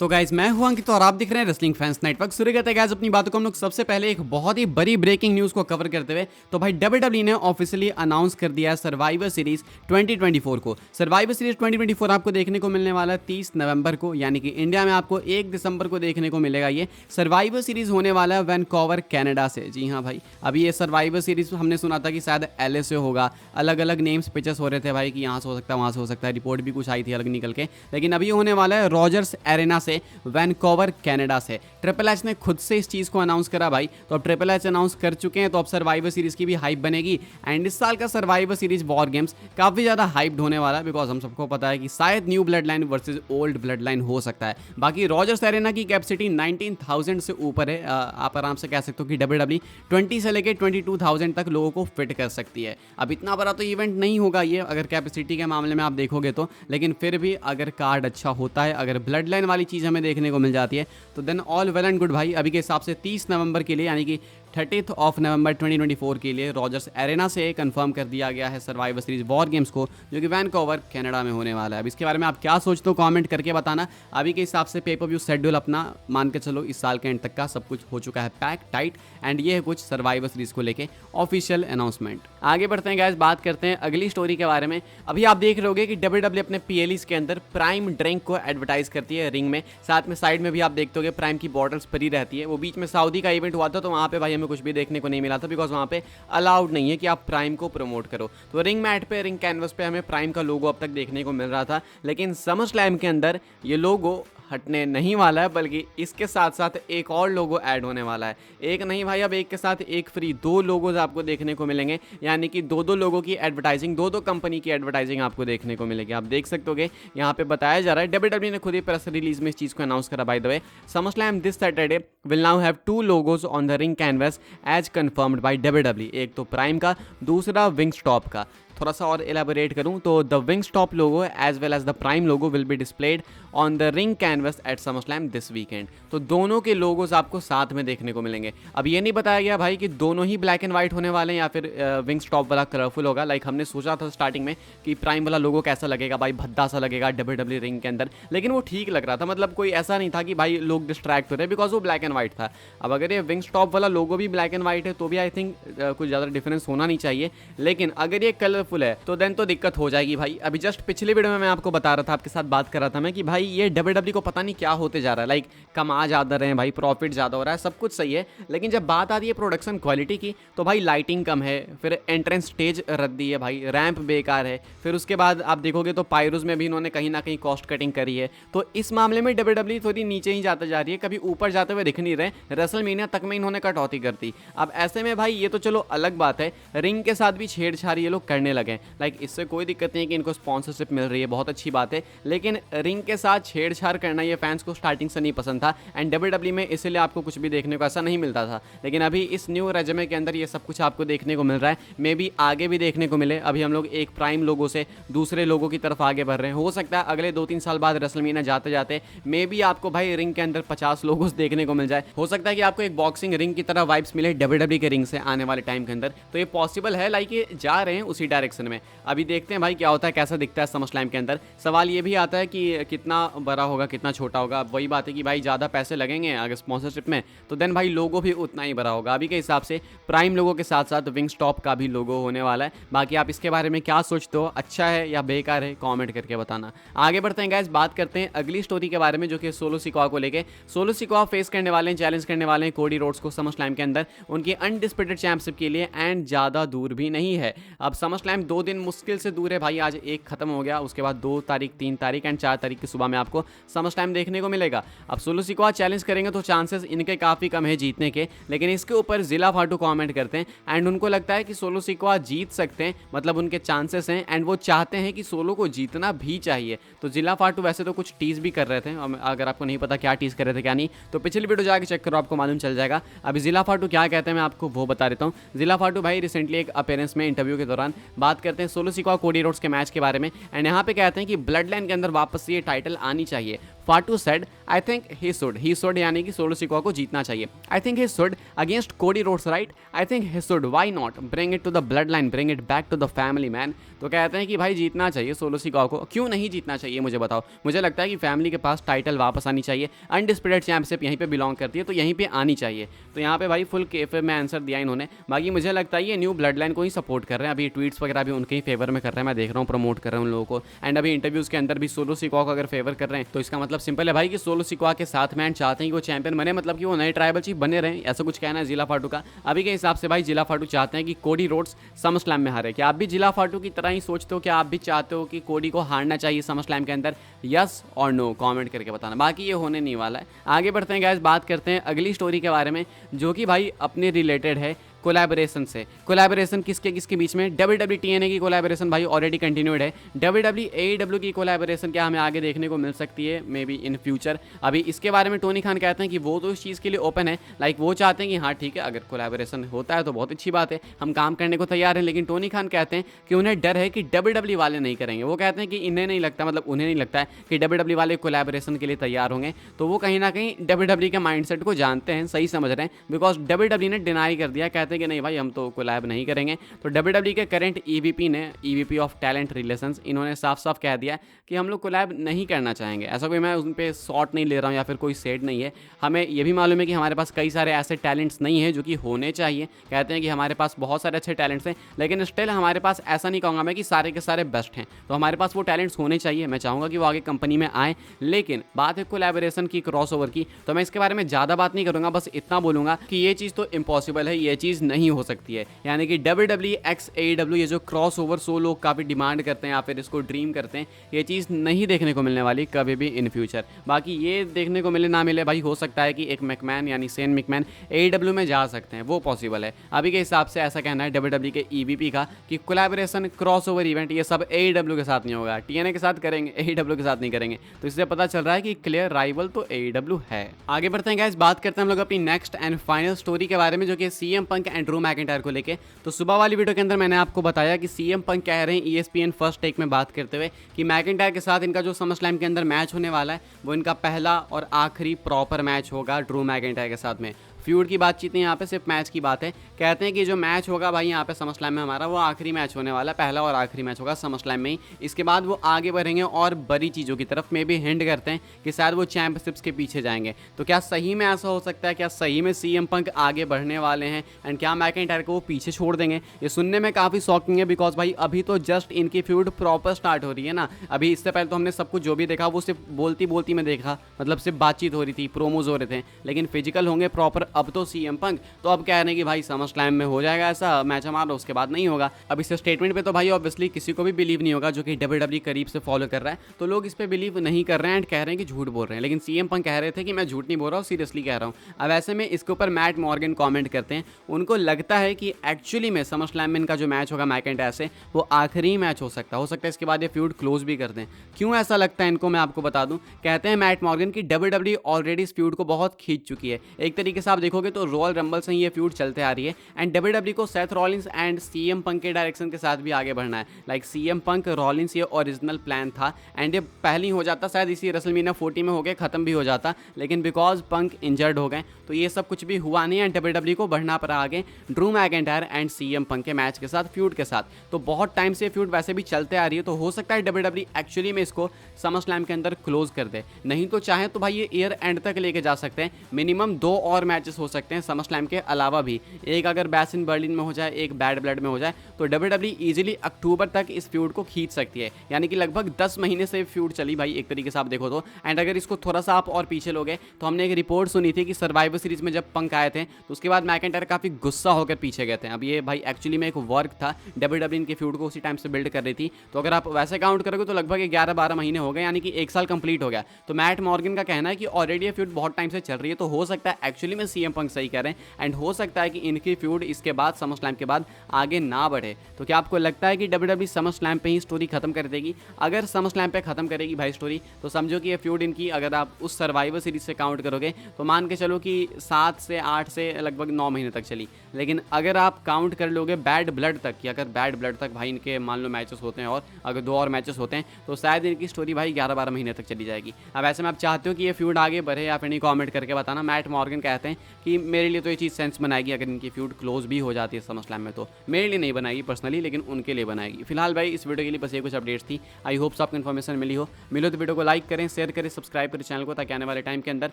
तो गाइज मैं हूं अंकित और आप दिख रहे हैं रेसलिंग फैंस नेटवर्क। शुरू करते हैं गाइज अपनी बातों को हम लोग सबसे पहले एक बहुत ही बड़ी ब्रेकिंग न्यूज़ को कवर करते हुए। तो भाई डब्ल्यूडब्ल्यूई ने ऑफिशियली अनाउंस कर दिया है सर्वाइवर सीरीज 2024 को। सर्वाइवर सीरीज 2024 आपको देखने को मिलने वाला है 30 नवंबर को, यानी कि इंडिया में आपको 1 दिसंबर को देखने को मिलेगा। ये सर्वाइवर सीरीज होने वाला है वैनकूवर कनाडा से। जी हाँ भाई, अभी ये सर्वाइवर सीरीज हमने सुना था कि शायद LA से होगा, अलग अलग नेम्स पिचेस हो रहे थे भाई कि यहाँ से हो सकता है वहाँ से हो सकता है, रिपोर्ट भी कुछ आई थी अलग निकल के, लेकिन अभी होने वाला है रॉजर्स एरेना से, वैनकूवर कनाडा से। ट्रिपल एच ने खुद से इस चीज़ को अनाउंस करा भाई, तो अब ट्रिपल एच अनाउंस कर चुके हैं, तो अब सर्वाइवर सीरीज की भी हाइप बनेगी। एंड इस साल का सर्वाइवर सीरीज वॉर गेम्स काफ़ी ज़्यादा हाइप्ड होने वाला है, बिकॉज हम सबको पता है कि शायद new blood line versus old blood line हो सकता है। बाकी रॉजर्स एरेना की कैपेसिटी 19,000 से ऊपर है। आप आराम से कह सकते हो कि डब्ल्यूडब्ल्यूई 20 से लेकर 22,000 तक लोगों को फिट कर सकती है। अब इतना बड़ा तो इवेंट नहीं होगा ये अगर कैपेसिटी के मामले में आप देखोगे तो, लेकिन फिर भी अगर कार्ड अच्छा होता है, अगर ब्लड लाइन वाली चीज़ हमें देखने को मिल जाती है, तो then all well and good भाई। अभी के हिसाब से 30 नवंबर के लिए, यानी कि 30 नवंबर 2024 के लिए रॉजर्स एरेना से कंफर्म कर दिया गया है सर्वाइवर सीरीज वॉर गेम्स को, जो कि वैनकूवर कनाडा में होने वाला है। अब इसके बारे में आप क्या सोचते हो कमेंट करके बताना। अभी के हिसाब से पेपर व्यू शेड्यूल अपना मान के चलो इस साल के एंड तक का सब कुछ हो चुका है पैक टाइट, एंड ये है कुछ सर्वाइवर सीरीज को लेके ऑफिशियल अनाउंसमेंट। आगे बढ़ते हैं गाइस, बात करते हैं अगली स्टोरी के बारे में। अभी आप देख रहे होगे कि डब्ल्यूडब्ल्यूई अपने PLEs के अंदर प्राइम ड्रिंक को एडवर्टाइज करती है रिंग में, साथ में साइड में भी आप देखते होगे प्राइम की बॉटल्स परी रहती है। वो बीच में सऊदी का इवेंट हुआ था, तो वहाँ पे भाई हमें कुछ भी देखने को नहीं मिला था, बिकॉज वहाँ पे अलाउड नहीं है कि आप प्राइम को प्रमोट करो। तो रिंग मैट पे, रिंग कैनवस पे हमें प्राइम का लोगो अब तक देखने को मिल रहा था, लेकिन समर स्लैम के अंदर ये लोगो हटने नहीं वाला है, बल्कि इसके साथ साथ एक और लोगो ऐड होने वाला है। एक नहीं भाई, अब एक के साथ एक फ्री 2 लोगोज आपको देखने को मिलेंगे, यानी कि 2 लोगों की एडवर्टाइजिंग, 2 कंपनी की एडवर्टाइजिंग आपको देखने को मिलेगी। आप देख सकते होगे यहाँ पे बताया जा रहा है, डब्ल्यूडब्ल्यूई ने खुद ही प्रेस रिलीज में इस चीज़ को अनाउंस करा। By the way, SummerSlam this Saturday will now have 2 logos on the ring canvas as confirmed by WWE. एक तो प्राइम का, दूसरा विंगस्टॉप का। थोड़ा सा और एलाबोरेट करूं तो the Wingstop logo as well as the Prime logo will be displayed on the ring canvas at SummerSlam this weekend. तो दोनों के लोगोज आपको साथ में देखने को मिलेंगे। अब ये नहीं बताया गया भाई कि दोनों ही ब्लैक एंड व्हाइट होने वाले हैं या फिर विंगस्टॉप वाला कलरफुल होगा। लाइक हमने सोचा था स्टार्टिंग में कि प्राइम वाला लोगो कैसा लगेगा भाई, भद्दा सा लगेगा डब्ल्यूडब्ल्यूई रिंग के अंदर, लेकिन वो ठीक लग रहा था। मतलब कोई ऐसा नहीं था कि भाई लोग डिस्ट्रैक्ट हो रहे, बिकॉज वो ब्लैक एंड व्हाइट था। अब अगर ये विंगस्टॉप वाला लोगो भी ब्लैक एंड व्हाइट है तो भी आई थिंक कुछ ज़्यादा डिफरेंस होना नहीं चाहिए, लेकिन अगर ये कलरफुल है तो देन तो दिक्कत हो जाएगी भाई। अभी जस्ट पिछले वीडियो में मैं आपको बता रहा था, आपके साथ बात कर रहा था मैं कि भाई ये डब्ल्यूडब्ल्यूई को पता नहीं क्या होते जा रहा है। लाइक कमा ज़्यादा रहे हैं भाई, प्रॉफिट ज़्यादा हो रहा है, सब कुछ सही है, लेकिन जब बात आती है प्रोडक्शन क्वालिटी की तो भाई लाइटिंग कम है, फिर एंट्रेंस स्टेज रद्दी है भाई, रैंप बेकार है, फिर उसके बाद आप देखोगे तो पायरोज में भी इन्होंने कहीं ना कहीं कॉस्ट कटिंग करी है। तो इस मामले में डब्ल्यूडब्ल्यूई थोड़ी नीचे ही जाते जा रही है, कभी ऊपर जाते हुए दिख नहीं रहे। रेसलमेनिया तक में इन्होंने कटौती कर दी। अब ऐसे में भाई ये तो चलो अलग बात है, रिंग के साथ भी छेड़छाड़ ये लोग करने लगे। लाइक इससे कोई दिक्कत नहीं कि इनको स्पॉन्सरशिप मिल रही है, बहुत अच्छी बात है, लेकिन रिंग के साथ छेड़छाड़ करना ये फैंस को स्टार्टिंग से नहीं पसंद था। एंड डब्ल्यूडब्ल्यूई में इसलिए आपको कुछ भी देखने को ऐसा नहीं मिलता था, लेकिन अभी इस न्यू रेज़्यूमे के अंदर ये सब कुछ आपको देखने को मिल रहा है। मे बी आगे भी देखने को मिले। अभी हम लोग एक प्राइम लोगो से दूसरे लोगों की तरफ आगे बढ़ रहे हैं। हो सकता है अगले 2-3 साल बाद रेसलमेनिया जाते जाते मे बी आपको भाई रिंग के अंदर 50 लोगोस देखने को मिल जाए। हो सकता है कि आपको एक बॉक्सिंग रिंग की तरह वाइब्स मिले डब्ल्यूडब्ल्यूई के रिंग से आने वाले टाइम के अंदर, तो ये पॉसिबल है। लाइक ये जा रहे हैं उसी डायरेक्शन में। अभी देखते हैं भाई क्या होता है, कैसा दिखता है समरस्लैम के अंदर। सवाल ये भी आता है कि कितना बड़ा होगा, कितना छोटा होगा। अब वही बात है कि भाई ज़्यादा पैसे लगेंगे अगर स्पॉन्सरशिप में, तो देन भाई लोगो भी उतना ही बड़ा होगा। अभी के हिसाब से प्राइम लोगो के साथ साथ विंगस्टॉप का भी लोगो होने वाला है। बाकी आप इसके बारे में क्या सोचते हो, अच्छा है या बेकार है, कमेंट करके बताना। आगे बढ़ते हैं गाइस, बात करते हैं अगली स्टोरी के बारे में, जो कि सोलो सिकोआ को लेके। सोलो सिकोआ फेस करने वाले हैं, चैलेंज करने वाले हैं कोडी रोड्स को समरस्लैम के अंदर उनकी अनडिस्प्यूटेड चैंपियनशिप के लिए, एंड ज़्यादा दूर भी नहीं है। अब समरस्लैम 2 दिन मुश्किल से दूर है भाई। आज एक खत्म हो गया, उसके बाद 2 तारीख, 3 तारीख एंड 4 तारीख की सुबह में आपको समरस्लैम देखने को मिलेगा। अब सोलो सिकोआ चैलेंज करेंगे तो चांसेस इनके काफ़ी कम है जीतने के, लेकिन इसके ऊपर जिला फाटू कमेंट करते हैं एंड उनको लगता है कि सोलो सिकोआ जीत सकते हैं, मतलब उनके चांसेस हैं, एंड वो चाहते हैं कि सोलो को जीतना भी चाहिए। तो जिला फाटू वैसे तो कुछ टीज भी कर रहे थे, अगर आपको नहीं पता क्या टीज कर रहे थे क्या नहीं, तो पिछली वीडियो जाके चेक करो, आपको मालूम चल जाएगा। अभी जिला फाटू क्या कहते हैं मैं आपको वो बता देता हूँ। जिला फाटू भाई रिसेंटली एक अपीयरेंस में इंटरव्यू के दौरान बात करते हैं सोलो सिकोआ कोडी रोड्स के मैच के बारे में। एंड यहाँ पे कहते हैं कि ब्लड लाइन के अंदर वापस से ये टाइटल आनी चाहिए। Fatu said I think he should यानी कि सोलो सिकोआ को जीतना चाहिए। I think he should against Cody Rhodes right. I think he should, why not, bring it to the blood line, bring it back to the family man. तो कहते हैं कि भाई जीतना चाहिए सोलो सिकोआ को। क्यों नहीं जीतना चाहिए मुझे बताओ। मुझे लगता है कि फैमिली के पास टाइटल वापस आनी चाहिए। अनडिस्प्यूटेड चैंपियनशिप यहीं पे बिलोंग करती है, तो यहीं पे आनी चाहिए। तो यहाँ पे भाई फुल केफे में आंसर दिया इन्होंने। बाकी मुझे लगता है ये न्यू ब्लड लाइन को ही सपोर्ट कर रहे हैं। अभी ट्वीट्स वगैरह भी उनके ही फेवर में कर रहे हैं, मैं देख रहा हूँ, प्रमोट कर रहे हैं उन लोगों को। एंड अभी इंटरव्यूज के अंदर भी सोलो सिकोआ को अगर फेवर कर रहे हैं तो इसका मतलब सिंपल है भाई कि सोलो सिकोआ के साथ में चाहते हैं कि वो चैंपियन बने, मतलब कि वो नए ट्राइबल चीफ बने रहे, ऐसा कुछ कहना है जिला फाटू का। अभी के हिसाब से भाई जिला फाटू चाहते हैं कि कोडी रोड्स समर स्लैम में हारे। क्या आप भी जिला फाटू की तरह ही सोचते हो? क्या आप भी चाहते हो कि कोडी को हारना चाहिए समर स्लैम के अंदर? यस और नो कमेंट करके बताना। बाकी ये होने नहीं वाला है। आगे बढ़ते हैं गाइस, बात करते हैं अगली स्टोरी के बारे में जो कि भाई अपने रिलेटेड है कोलैबोरेशन से। कोलैबोरेशन किसके किसके बीच में? WWE TNA की कोलैबोरेशन भाई ऑलरेडी कंटिन्यूड है। WWE AEW की कोलैबोरेशन क्या हमें आगे देखने को मिल सकती है मे बी इन फ्यूचर? अभी इसके बारे में टोनी खान कहते हैं कि वो तो इस चीज़ के लिए ओपन है, लाइक वो चाहते हैं कि हाँ ठीक है अगर कोलैबोरेशन होता है तो बहुत अच्छी बात है, हम काम करने को तैयार हैं। लेकिन टोनी खान कहते हैं कि उन्हें डर है कि WWE वाले नहीं करेंगे। वो कहते हैं कि इन्हें नहीं लगता, मतलब उन्हें नहीं लगता है कि WWE वाले कोलैबोरेशन के लिए तैयार होंगे। तो वो कहीं ना कहीं WWE के माइंडसेट को जानते हैं, सही समझ रहे हैं, बिकॉज WWE ने डिनाई कर दिया, कहते हैं कि नहीं भाई हम तो कोलैब नहीं करेंगे। तो WWE के current EVP of talent relations, इन्होंने साफ साफ कह दिया कि हम लोग कोलैब नहीं करना चाहेंगे। ऐसा कोई मैं उन पर शॉट नहीं ले रहा हूँ या फिर कोई सेट नहीं है। हमें ये भी मालूम है कि हमारे पास कई सारे ऐसे टैलेंट्स नहीं हैं जो कि होने चाहिए। कहते हैं कि हमारे पास बहुत सारे अच्छे टैलेंट्स हैं, लेकिन स्टिल हमारे पास ऐसा नहीं कहूँगा मैं कि सारे के सारे बेस्ट हैं। तो हमारे पास वो टैलेंट्स होने चाहिए। मैं चाहूँगा कि वो आगे कंपनी में आए। लेकिन बात है कोलैबोरेशन की, क्रॉसओवर की, तो मैं इसके बारे में ज़्यादा बात नहीं करूँगा। बस इतना बोलूँगा कि ये चीज़ तो इम्पॉसिबल है, ये चीज़ नहीं हो सकती है। यानी कि WWE x AEW ये जो क्रॉस ओवर सो लोग काफ़ी डिमांड करते हैं या फिर इसको ड्रीम करते हैं, ये चीज़ नहीं देखने को मिलने वाली कभी भी इन फ्यूचर। बाकी ये देखने को मिले ना मिले भाई, हो सकता है कि एक मैकमैन यानी सेन मैकमैन AEW में जा सकते हैं, वो पॉसिबल है। अभी के हिसाब से ऐसा कहना है WWE के EVP का कि कोलैबोरेशन क्रॉस ओवर इवेंट ये सब AEW के साथ नहीं होगा, TNA के साथ करेंगे, AEW के साथ नहीं करेंगे। तो इससे पता चल रहा है कि क्लियर राइवल तो AEW है। आगे बढ़ते हैं गाइस, बात करते हैं हम लोग अपनी नेक्स्ट एंड फाइनल स्टोरी के बारे में जो कि CM punk and Drew McIntyre को लेके। तो सुबह वाली वीडियो के अंदर मैंने आपको बताया कि CM पंक कह रहे हैं ESPN फर्स्ट टेक में बात करते हुए कि मैकिंटायर के साथ इनका जो समर स्लैम के अंदर मैच होने वाला है वो इनका पहला और आखिरी प्रॉपर मैच होगा ड्रू मैकिंटायर के साथ में। फ्यूड की बातचीत नहीं, यहाँ पे सिर्फ मैच की बात है। कहते हैं कि जो मैच होगा भाई यहाँ पे समर स्लैम में हमारा, वो आखिरी मैच होने वाला है, पहला और आखिरी मैच होगा समर स्लैम में ही। इसके बाद वो आगे बढ़ेंगे और बड़ी चीज़ों की तरफ में भी हिंट करते हैं कि शायद वो चैंपियनशिप्स के पीछे जाएंगे। तो क्या सही में ऐसा हो सकता है? क्या सही में CM पंक आगे बढ़ने वाले हैं एंड क्या मैकिंटायर को वो पीछे छोड़ देंगे? ये सुनने में काफ़ी शॉकिंग है, बिकॉज भाई अभी तो जस्ट इनकी फ्यूड प्रॉपर स्टार्ट हो रही है ना। अभी इससे पहले तो हमने सब कुछ जो भी देखा वो सिर्फ बोलती बोलती में देखा, मतलब सिर्फ बातचीत हो रही थी, प्रोमोज हो रहे थे। लेकिन फिजिकल होंगे प्रॉपर अब तो CM पंक। तो अब कह रहे हैं कि भाई समर स्लैम में हो जाएगा ऐसा मैच हमारा, उसके बाद नहीं होगा। अब इस स्टेटमेंट पे तो भाई ऑब्वियसली किसी को भी बिलीव नहीं होगा जो कि WWE करीब से फॉलो कर रहा है। तो लोग इस पे बिलीव नहीं कर रहे हैं एंड कह रहे हैं कि झूठ बोल रहे हैं। लेकिन CM पंक कह रहे थे कि मैं झूठ नहीं बोल रहा हूँ, सीरियसली कह रहा हूँ। अब ऐसे में इसके ऊपर मैट मॉर्गन कॉमेंट करते हैं, उनको लगता है कि एक्चुअली में समर स्लैम में इनका जो मैच होगा मैकिंटायर से वो आखिरी मैच हो सकता है इसके बाद ये फ्यूड क्लोज भी कर दें। क्यों ऐसा लगता है इनको मैं आपको बता दूं। कहते हैं मैट मॉर्गन की WWE ऑलरेडी इस फ्यूड को बहुत खींच चुकी है। एक तरीके से आप देखोगे तो रॉयल रंबल से ही ये फ्यूड चलते आ रही है एंड WWE को सेथ रॉलिंस एंड CM पंक के डायरेक्शन के साथ भी आगे बढ़ना है। लाइक CM पंक रॉलिंस ये ओरिजिनल प्लान था एंड ये पहले ही हो जाता, शायद इसी रेसलमेनिया 40 में हो गया, खत्म भी हो जाता, लेकिन बिकॉज पंक इंजर्ड हो गए तो ये सब कुछ भी हुआ नहीं एंड WWE को बढ़ना पड़ा आगे ड्रू मैकिंटायर एंड CM पंक के मैच के साथ, फ्यूड के साथ। तो बहुत टाइम से फ्यूड वैसे भी चलते आ रही है, तो हो सकता है WWE एक्चुअली में इसको समर स्लैम के अंदर क्लोज कर दे। नहीं तो चाहे तो भाई ये ईयर एंड तक लेके जा सकते हैं। मिनिमम 2 और मैचेस हो सकते हैं समर स्लैम के अलावा भी। एक अगर बैश इन बर्लिन में हो जाए, एक बैड ब्लड में हो जाए, तो WWE इजीली अक्टूबर तक इस फ्यूड को खींच सकती है। यानी कि लगभग 10 महीने से फ्यूड चली भाई एक तरीके से आप देखो तो। एंड अगर इसको थोड़ा सा आप और पीछे लोगे तो हमने एक रिपोर्ट सुनी थी कि सर्वाइवर सीरीज में जब पंक आए थे तो उसके बाद मैकिंटायर काफ़ी गुस्सा होकर पीछे गए थे। अब ये भाई एक्चुअली में एक वर्क था, WWE इनके फ्यूड को उसी टाइम से बिल्ड कर रही थी। तो अगर आप वैसे काउंट करोगे तो लगभग 11-12 महीने हो गए, यानी कि 1 साल कंप्लीट हो गया। तो मैट मॉर्गन का कहना है कि ऑलरेडी ये फ्यूड बहुत टाइम से चल रही है, तो हो सकता है एक्चुअली में सीएम पंक सही कह रहे हैं एंड हो सकता है कि इनकी फ्यूड इसके बाद समर स्लैम के बाद आगे ना बढ़े। तो क्या आपको लगता है कि डब्ल्यूडब्ल्यूई समर स्लैम पे ही स्टोरी खत्म कर देगी? अगर समर स्लैम पे खत्म करेगी भाई स्टोरी, तो समझो कि ये फ्यूड इनकी अगर आप उस सर्वाइवर सीरीज से काउंट करोगे तो मान के चलो कि 7 से 8 से लगभग 9 महीने तक चली। लेकिन अगर आप काउंट कर लोगे बैड ब्लड तक, कि अगर बैड ब्लड तक भाई इनके मान लो मैचेस होते हैं और अगर 2 और मैचेस होते हैं तो शायद इनकी स्टोरी भाई 11-12 महीने तक चली जाएगी। अब ऐसे में आप चाहते हो कि ये फ्यूड आगे बढ़े या फिर नहीं, कमेंट करके बताना। मैट मॉर्गन कहते हैं कि मेरे लिए तो ये चीज़ सेंस बनाएगी अगर इनकी फ्यूड क्लोज भी हो जाती है समर स्लैम में, तो मेरे लिए नहीं बनाएगी पर्सनली, लेकिन उनके लिए बनाएगी। फिलहाल भाई इस वीडियो के लिए बस ये कुछ अपडेट्स थी। आई होप आपको इन्फॉर्मेशन मिली हो तो वीडियो को लाइक करें, शेयर करें, सब्सक्राइब करें चैनल को, ताकि आने वाले टाइम के अंदर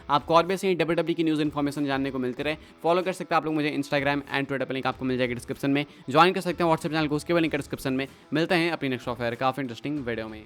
आपको और भी ऐसे ही डब्ल्यूडब्ल्यूई की न्यूज़ इन्फॉर्मेशन जानने को मिलते रहे। फॉलो कर सकते हैं आप लोग मुझे इंस्टाग्राम एंड ट्विटर पर, लिंक आपको मिल जाएगी डिस्क्रिप्शन में। ज्वाइन कर सकते हैं व्हाट्सएप चैनल को, उसके बाद लिंक डिस्क्रिप्शन में। मिलते हैं अपनी नेक्स्ट ऑफर काफ़ी इंटरेस्टिंग वीडियो में।